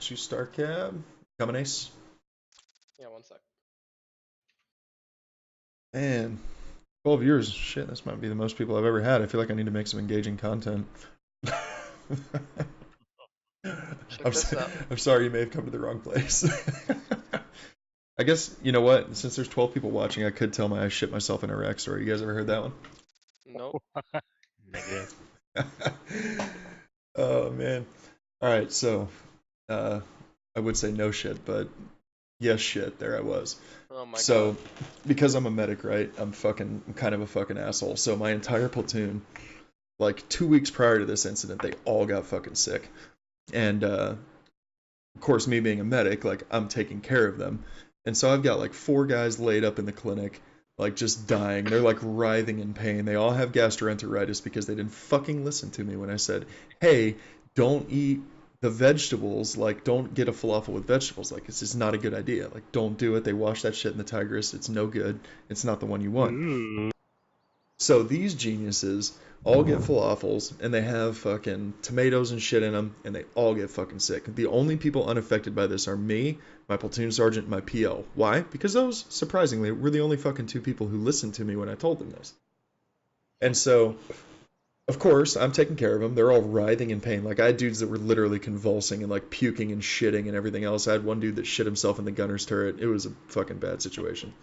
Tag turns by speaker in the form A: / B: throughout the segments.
A: To start cab. Coming ace.
B: Yeah, one sec.
A: And 12 viewers. Shit, this might be the most people I've ever had. I feel like I need to make some engaging content.
B: Check this out.
A: I'm sorry, you may have come to the wrong place. I guess, you know what? Since there's 12 people watching, I could tell my I shit myself in a wreck story. You guys ever heard that one?
B: Nope.
C: Negative.
A: Oh, man. All right, so uh, I would say no shit, but yes shit, there I was.
B: Oh my
A: So,
B: god.
A: because I'm a medic, right? I'm kind of a fucking asshole. So my entire platoon, like 2 weeks prior to this incident, they all got fucking sick. And of course, me being a medic, like I'm taking care of them. And so I've got like four guys laid up in the clinic, like just dying. They're like writhing in pain. They all have gastroenteritis because they didn't fucking listen to me when I said, "Hey, don't eat the vegetables. Like, don't get a falafel with vegetables. Like, it's just not a good idea. Like, don't do it. They wash that shit in the Tigris. It's no good. It's not the one you want."
C: Ooh.
A: So these geniuses all get falafels and they have fucking tomatoes and shit in them and they all get fucking sick. The only people unaffected by this are me, my platoon sergeant, and my PL. Why? Because those, surprisingly, were the only fucking two people who listened to me when I told them this. And so, of course, I'm taking care of them. They're all writhing in pain. Like, I had dudes that were literally convulsing and like puking and shitting and everything else. I had one dude that shit himself in the gunner's turret. It was a fucking bad situation.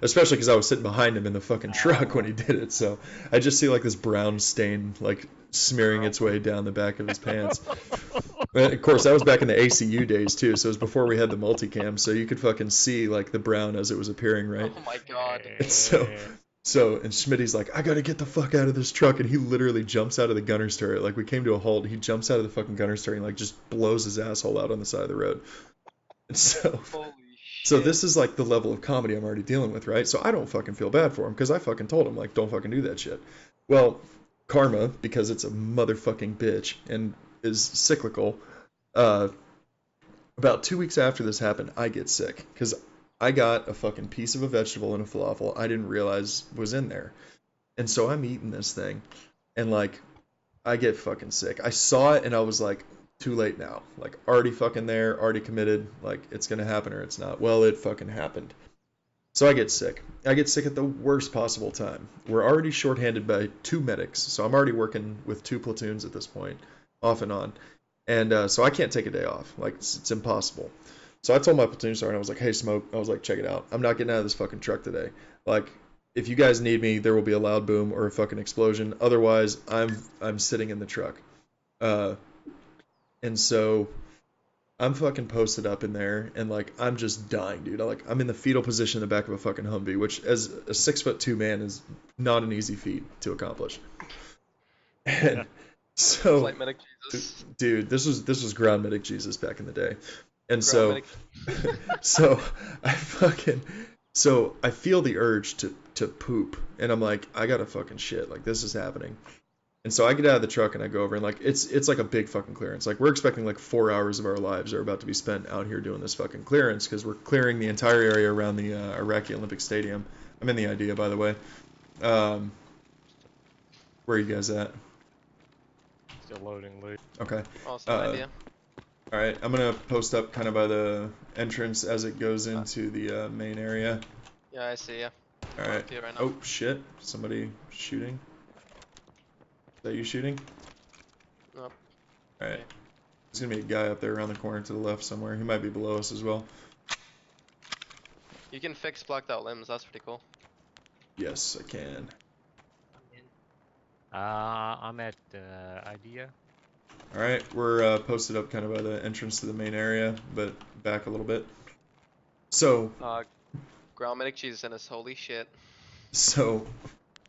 A: Especially because I was sitting behind him in the fucking truck when he did it. So I just see like this brown stain like smearing its way down the back of his pants. And of course, that was back in the ACU days too. So it was before we had the multicam. So you could fucking see like the brown as it was appearing, right?
B: Oh my god.
A: And and Schmitty's like, I gotta get the fuck out of this truck, and he literally jumps out of the gunner's turret. Like we came to a halt, he jumps out of the fucking gunner's turret and like just blows his asshole out on the side of the road. And
B: Holy
A: so
B: shit.
A: this is like the level of comedy I'm already dealing with, right? So I don't fucking feel bad for him because I fucking told him like, don't fucking do that shit. Well, karma, because it's a motherfucking bitch and is cyclical. Uh, about 2 weeks after this happened, I get sick because I got a fucking piece of a vegetable in a falafel I didn't realize was in there, and so I'm eating this thing, and like I get fucking sick. I saw it and I was like, too late now. Like already fucking there, already committed. Like it's gonna happen or it's not. Well, it fucking happened. So I get sick. I get sick at the worst possible time. We're already shorthanded by two medics, so I'm already working with two platoons at this point, off and on. And so I can't take a day off. Like it's impossible. So I told my platoon sergeant, I was like, "Hey, Smoke," I was like, "Check it out. I'm not getting out of this fucking truck today. Like, if you guys need me, there will be a loud boom or a fucking explosion. Otherwise, I'm sitting in the truck." Uh, and so I'm fucking posted up in there, and like I'm just dying, dude. I'm in the fetal position in the back of a fucking Humvee, which as a 6'2" man is not an easy feat to accomplish. And so,
B: Flight medic Jesus.
A: dude, this was ground medic Jesus back in the day, and
B: Ground
A: so
B: medic.
A: so I fucking so I feel the urge to poop, and I'm like I gotta fucking shit, like this is happening. And so I get out of the truck and I go over and like it's like a big fucking clearance. Like we're expecting like 4 hours of our lives are about to be spent out here doing this fucking clearance because we're clearing the entire area around the Iraqi Olympic Stadium. I'm in the idea, by the way. Um, where are you guys at?
C: Still loading loot.
A: Okay.
B: Awesome
A: Uh,
B: idea.
A: all right. I'm gonna post up kind of by the entrance as it goes into the main area.
B: Yeah, I see ya.
A: All
B: I'm
A: right.
B: up here right now.
A: Oh shit! Somebody shooting. Is that you shooting?
B: Nope.
A: All right.
B: Okay.
A: There's gonna be a guy up there around the corner to the left somewhere. He might be below us as well.
B: You can fix blocked out limbs, that's pretty cool.
A: Yes, I can.
C: I'm at Idea.
A: All right, we're posted up kind of by the entrance to the main area, but back a little bit. So,
B: Uh, ground medic Jesus and his holy shit.
A: so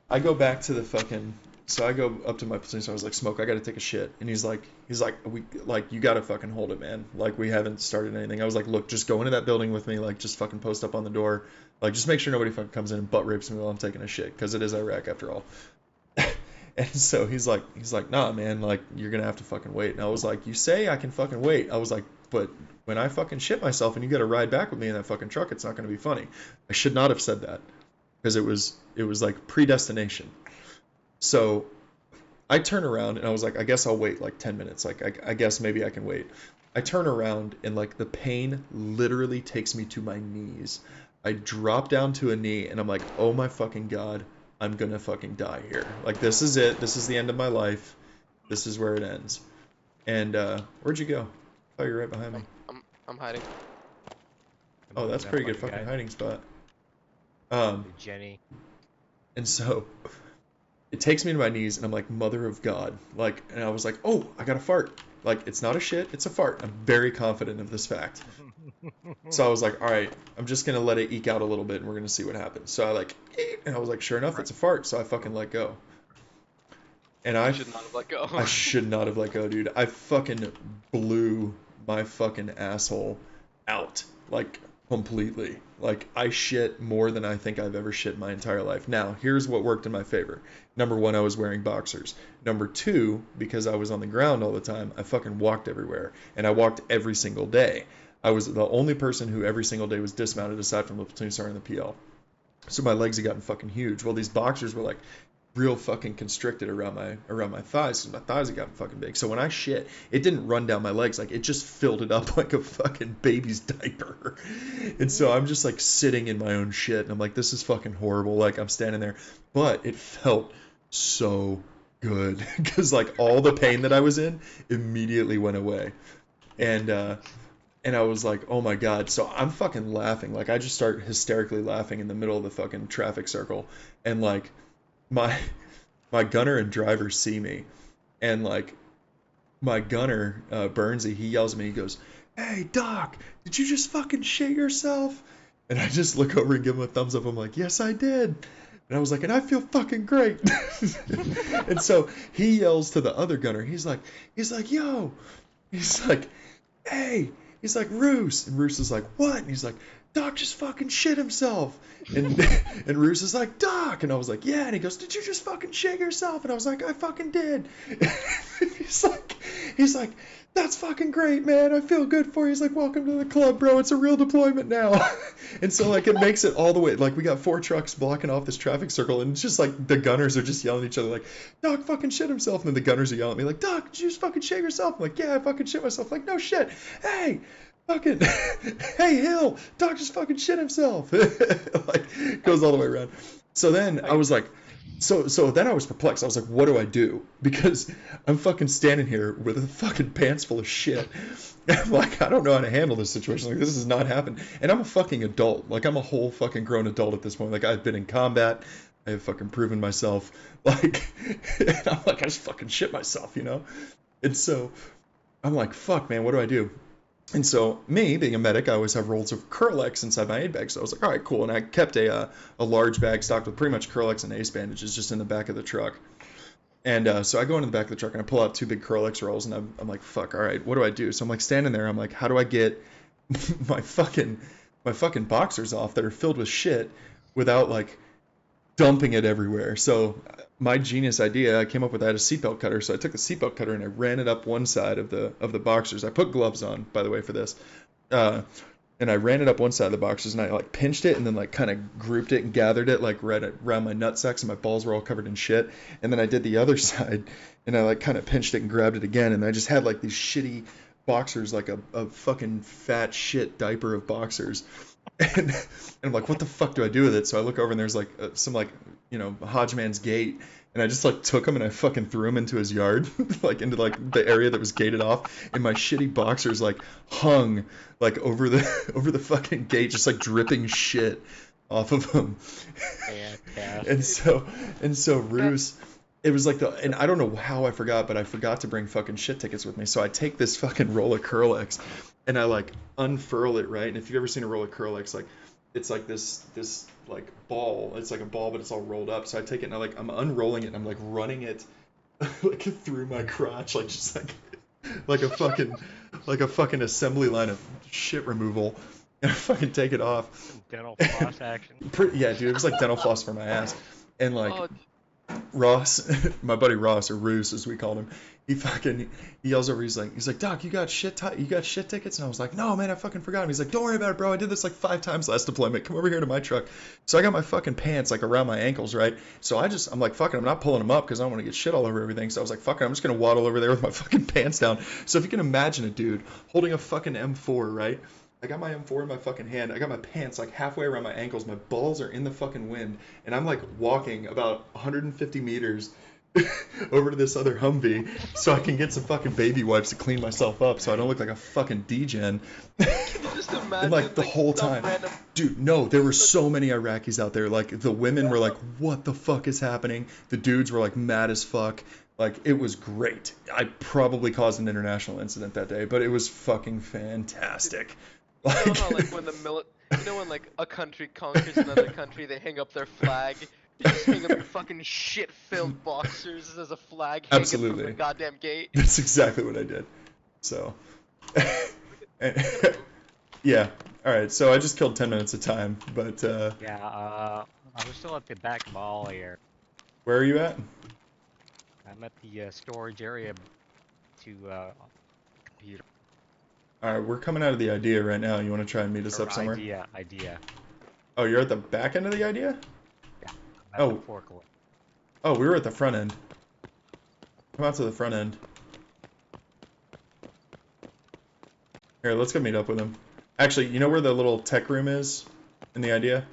A: I go back to the fucking. So I go up to my platoon. So I was like, "Smoke, I gotta take a shit," and he's like, "We like you gotta fucking hold it, man. Like we haven't started anything." I was like, "Look, just go into that building with me. Like just fucking post up on the door. Like just make sure nobody fucking comes in and butt rapes me while I'm taking a shit, because it is Iraq after all." And so he's like, nah, man, like you're gonna have to fucking wait. And I was like, you say I can fucking wait? I was like, but when I fucking shit myself and you gotta ride back with me in that fucking truck, it's not gonna be funny. I should not have said that because it was like predestination. So I turn around and I was like, I guess I'll wait like 10 minutes. Like I guess maybe I can wait. I turn around and like the pain literally takes me to my knees. I drop down to a knee and I'm like, oh my fucking god, I'm gonna fucking die here. Like this is it. This is the end of my life. This is where it ends. And where'd you go? Oh, you're right behind me.
B: I'm hiding.
A: Oh, that's a pretty good fucking hiding spot. Um,
C: Jenny.
A: and so it takes me to my knees and I'm like, mother of God. Like, and I was like, oh, I got a fart. Like, it's not a shit, it's a fart. I'm very confident of this fact. So I was like, all right, I'm just gonna let it eke out a little bit and we're gonna see what happens. So I like, and I was like, sure enough, it's a fart. So I fucking let go. And I
B: should not have let go.
A: I should not have let go, dude. I fucking blew my fucking asshole out, like, completely. Like, I shit more than I think I've ever shit in my entire life. Now, here's what worked in my favor. Number one, I was wearing boxers. Number two, because I was on the ground all the time, I fucking walked everywhere. And I walked every single day. I was the only person who every single day was dismounted aside from the platoon sergeant and the PL. So my legs had gotten fucking huge. Well, these boxers were like real fucking constricted around my thighs, because my thighs had gotten fucking big. So when I shit, it didn't run down my legs, like it just filled it up like a fucking baby's diaper. And so I'm just like sitting in my own shit and I'm like, this is fucking horrible. Like I'm standing there, but it felt so good because like all the pain that I was in immediately went away. And I was like, oh my god. So I'm fucking laughing. Like I just start hysterically laughing in the middle of the fucking traffic circle. And like my gunner and driver see me. And like my gunner, Burnsy, he yells at me, he goes, hey Doc, did you just fucking shit yourself? And I just look over and give him a thumbs up. I'm like, yes I did. And I was like, and I feel fucking great. And so he yells to the other gunner. He's like, yo. He's like, hey. He's like, Roos. And Roos is like, what? And he's like, Doc just fucking shit himself. And Roos is like, Doc. And I was like, yeah. And he goes, did you just fucking shit yourself? And I was like, I fucking did. he's like, that's fucking great, man. I feel good for you. He's like, welcome to the club, bro. It's a real deployment now. And so like it makes it all the way. Like we got 4 trucks blocking off this traffic circle, and it's just like the gunners are just yelling at each other like, Doc fucking shit himself. And then the gunners are yelling at me like, Doc, did you just fucking shit yourself? I'm like, yeah, I fucking shit myself. Like, no shit. Hey, fucking, hey Hill, Doc just fucking shit himself. Like goes all the way around. So then I was like, so then I was perplexed. I was like, what do I do? Because I'm fucking standing here with a fucking pants full of shit. And I'm like, I don't know how to handle this situation. Like, this has not happened. And I'm a fucking adult. Like, I'm a whole fucking grown adult at this point. Like, I've been in combat. I have fucking proven myself. Like, and I'm like, I just fucking shit myself, you know? And so I'm like, fuck, man, what do I do? And so, me, being a medic, I always have rolls of Curlex inside my aid bag. So I was like, all right, cool. And I kept a large bag stocked with pretty much Curlex and ace bandages just in the back of the truck. And so I go into the back of the truck and I pull out 2 big Curlex rolls. And I'm like, fuck, all right, what do I do? So I'm like standing there. I'm like, how do I get my fucking boxers off that are filled with shit without, like, dumping it everywhere? So my genius idea, I came up with, I had a seatbelt cutter, so I took the seatbelt cutter and I ran it up one side of the boxers. I put gloves on, by the way, for this. And I ran it up one side of the boxers and I like pinched it and then like kind of grouped it and gathered it like right around my nutsacks, and my balls were all covered in shit. And then I did the other side and I like kind of pinched it and grabbed it again, and I just had like these shitty boxers, like a fucking fat shit diaper of boxers. And I'm like, what the fuck do I do with it? So I look over and there's like some like, you know, Hodgeman's gate, and I just like took him and I fucking threw him into his yard, like into like the area that was gated off, and my shitty boxers like hung like over the fucking gate, just like dripping shit off of him. And so Roos, it was like and I don't know how I forgot, but I forgot to bring fucking shit tickets with me. So I take this fucking roll of Curlex and I like unfurl it, right? And if you've ever seen a roll of Curlex, like it's like this like ball. It's like a ball, but it's all rolled up. So I take it and I'm unrolling it and I'm like running it like through my crotch, like just like a fucking assembly line of shit removal. And I fucking take it off.
C: Some dental floss action.
A: Yeah, dude, it was like dental floss for my ass. And like Ross, my buddy Ross, or Roos as we called him, he yells over. He's like, Doc, you got shit tickets? And I was like, no, man, I fucking forgot him. He's like, don't worry about it, bro. I did this like 5 times last deployment. Come over here to my truck. So I got my fucking pants like around my ankles, right? So I'm like, fuck it, I'm not pulling them up because I don't want to get shit all over everything. So I was like, fuck it, I'm just gonna waddle over there with my fucking pants down. So if you can imagine a dude holding a fucking M4, right? I got my M4 in my fucking hand. I got my pants like halfway around my ankles. My balls are in the fucking wind. And I'm like walking about 150 meters over to this other Humvee so I can get some fucking baby wipes to clean myself up so I don't look like a fucking degen.
B: Just imagine,
A: And like the whole
B: some
A: time.
B: random-
A: Dude, no, there were so many Iraqis out there. Like the women were like, what the fuck is happening? The dudes were like mad as fuck. Like, it was great. I probably caused an international incident that day, but it was fucking fantastic.
B: You know
A: Like,
B: how like when you know when like a country conquers another country, they hang up their flag. You just hang up your fucking shit-filled boxers as a flag hanging from
A: Absolutely.
B: the goddamn gate.
A: that's exactly what I did. So, yeah. All right. So I just killed 10 minutes of time, but
C: Yeah, I was still at the back mall here.
A: where are you at?
C: I'm at the storage area to computer.
A: All right, we're coming out of the idea right now. You want to try and meet us
C: Or
A: up somewhere?
C: idea.
A: Oh, you're at the back end of the idea?
C: I'm at
A: Oh.
C: the forklift.
A: Oh, we were at the front end. Come out to the front end. Here, let's go meet up with him. Actually, you know where the little tech room is in the idea?